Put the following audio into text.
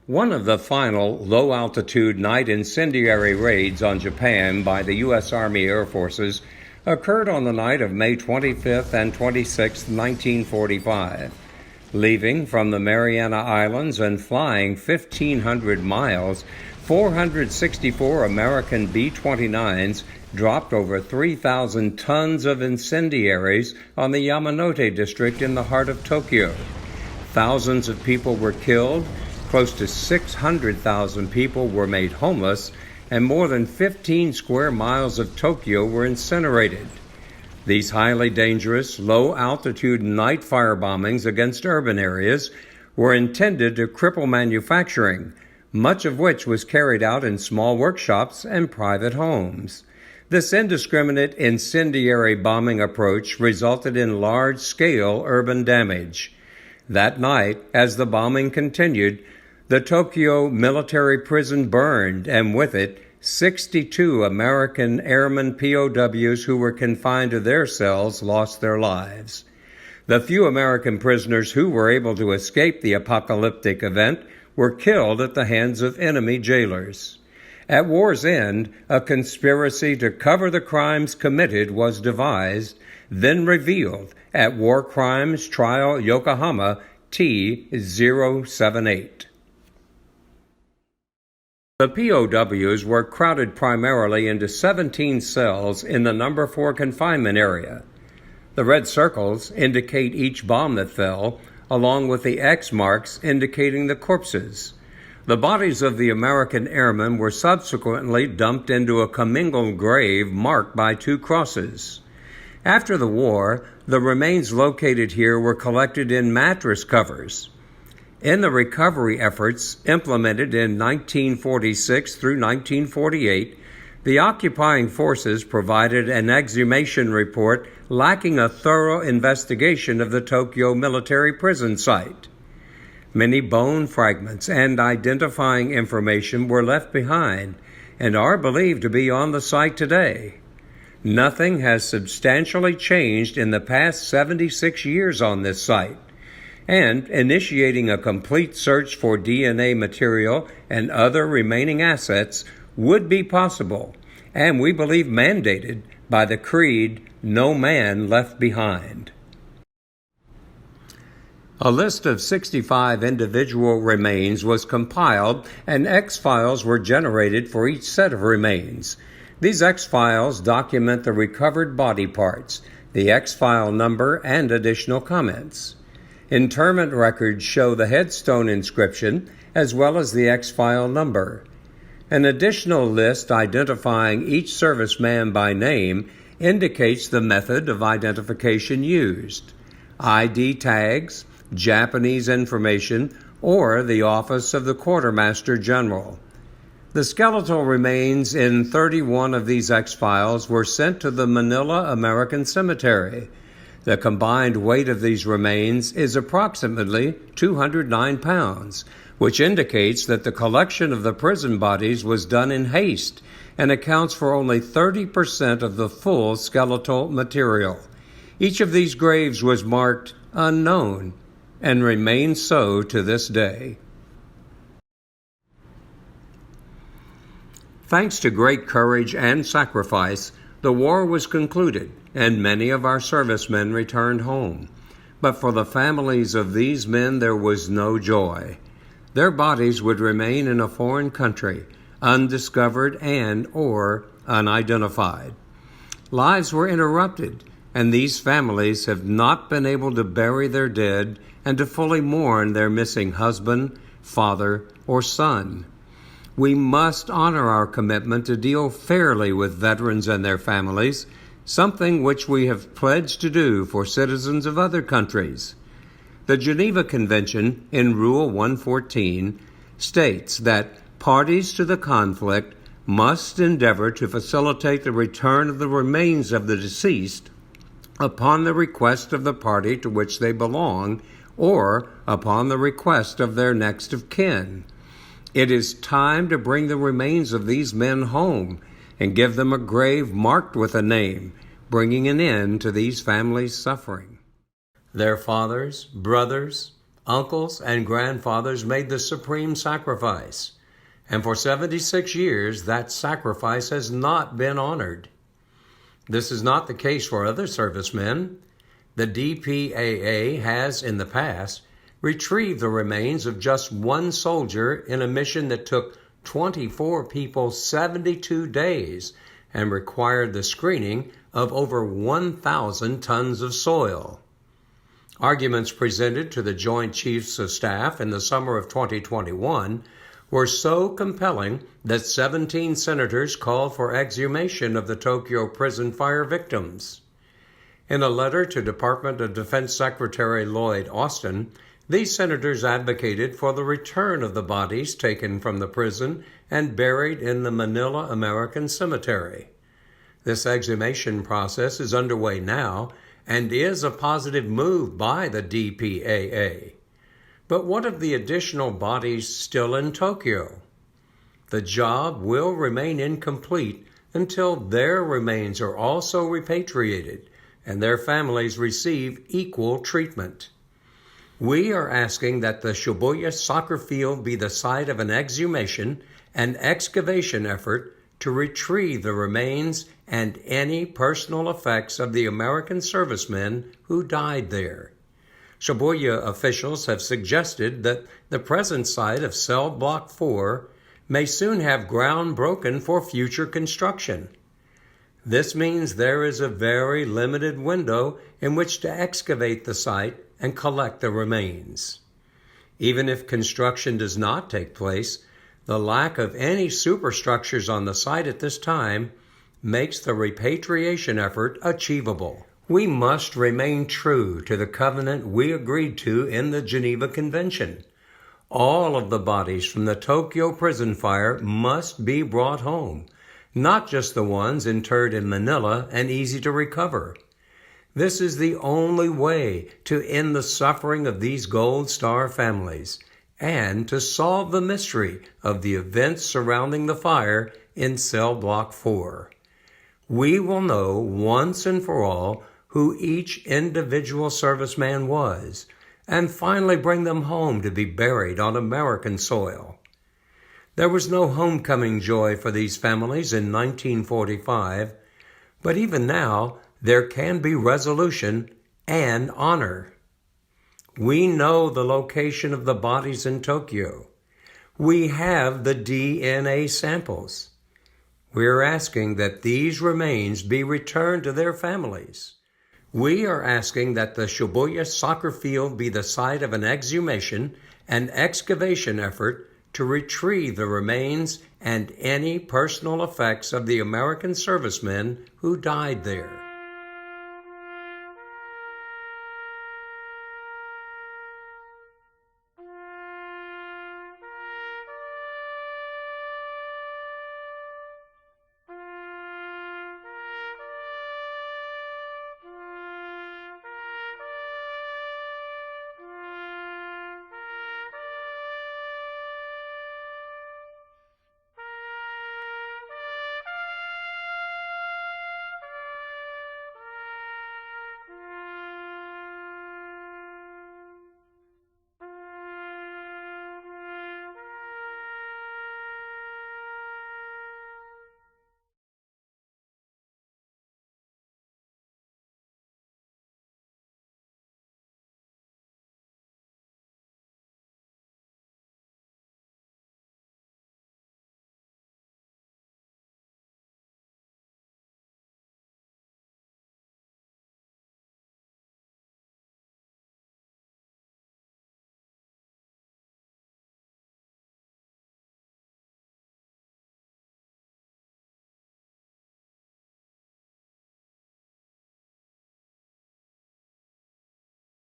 One of the final low-altitude night incendiary raids on Japan by the U.S. Army Air Forces occurred on the night of May 25th and 26th, 1945. Leaving from the Mariana Islands and flying 1,500 miles, 464 American B-29s dropped over 3,000 tons of incendiaries on the Yamanote district in the heart of Tokyo. Thousands of people were killed, close to 600,000 people were made homeless, and more than 15 square miles of Tokyo were incinerated. These highly dangerous, low-altitude night firebombings against urban areas were intended to cripple manufacturing, much of which was carried out in small workshops and private homes. This indiscriminate incendiary bombing approach resulted in large-scale urban damage. That night, as the bombing continued, the Tokyo military prison burned, and with it, 62 American airmen POWs who were confined to their cells lost their lives. The few American prisoners who were able to escape the apocalyptic event were killed at the hands of enemy jailers. At war's end, a conspiracy to cover the crimes committed was devised, then revealed at War Crimes Trial Yokohama T-078. The POWs were crowded primarily into 17 cells in the number 4 confinement area. The red circles indicate each bomb that fell, along with the X marks indicating the corpses. The bodies of the American airmen were subsequently dumped into a commingled grave marked by 2 crosses. After the war, the remains located here were collected in mattress covers. In the recovery efforts implemented in 1946 through 1948, the occupying forces provided an exhumation report lacking a thorough investigation of the Tokyo military prison site. Many bone fragments and identifying information were left behind and are believed to be on the site today. Nothing has substantially changed in the past 76 years on this site, and initiating a complete search for DNA material and other remaining assets would be possible, and we believe mandated by the creed, "No man left behind." A list of 65 individual remains was compiled, and X-files were generated for each set of remains. These X-files document the recovered body parts, the X-file number, and additional comments. Interment records show the headstone inscription as well as the X-file number. An additional list identifying each serviceman by name indicates the method of identification used: ID tags, Japanese information, or the office of the Quartermaster General. The skeletal remains in 31 of these X-files were sent to the Manila American Cemetery. The combined weight of these remains is approximately 209 pounds, which indicates that the collection of the prison bodies was done in haste and accounts for only 30% of the full skeletal material. Each of these graves was marked unknown and remains so to this day. Thanks to great courage and sacrifice, the war was concluded, and many of our servicemen returned home. But for the families of these men there was no joy. Their bodies would remain in a foreign country, undiscovered and/or unidentified. Lives were interrupted, and these families have not been able to bury their dead and to fully mourn their missing husband, father, or son. We must honor our commitment to deal fairly with veterans and their families, something which we have pledged to do for citizens of other countries. The Geneva Convention, in Rule 114, states that parties to the conflict must endeavor to facilitate the return of the remains of the deceased upon the request of the party to which they belong or upon the request of their next of kin. It is time to bring the remains of these men home and give them a grave marked with a name, bringing an end to these families' suffering. Their fathers, brothers, uncles, and grandfathers made the supreme sacrifice, and for 76 years that sacrifice has not been honored. This is not the case for other servicemen. The DPAA has, in the past, retrieved the remains of just one soldier in a mission that took 24 people 72 days and required the screening of over 1,000 tons of soil. Arguments presented to the Joint Chiefs of Staff in the summer of 2021 were so compelling that 17 senators called for exhumation of the Tokyo prison fire victims. In a letter to Department of Defense Secretary Lloyd Austin, these senators advocated for the return of the bodies taken from the prison and buried in the Manila American Cemetery. This exhumation process is underway now and is a positive move by the DPAA. But what of the additional bodies still in Tokyo? The job will remain incomplete until their remains are also repatriated and their families receive equal treatment. We are asking that the Shibuya soccer field be the site of an exhumation and excavation effort to retrieve the remains and any personal effects of the American servicemen who died there. Shibuya officials have suggested that the present site of Cell Block 4 may soon have ground broken for future construction. This means there is a very limited window in which to excavate the site and collect the remains. Even if construction does not take place, the lack of any superstructures on the site at this time makes the repatriation effort achievable. We must remain true to the covenant we agreed to in the Geneva Convention. All of the bodies from the Tokyo prison fire must be brought home, not just the ones interred in Manila and easy to recover. This is the only way to end the suffering of these Gold Star families and to solve the mystery of the events surrounding the fire in Cell Block 4. We will know once and for all who each individual serviceman was, and finally bring them home to be buried on American soil. There was no homecoming joy for these families in 1945, but even now there can be resolution and honor. We know the location of the bodies in Tokyo. We have the DNA samples. We are asking that these remains be returned to their families. We are asking that the Shibuya soccer field be the site of an exhumation and excavation effort to retrieve the remains and any personal effects of the American servicemen who died there.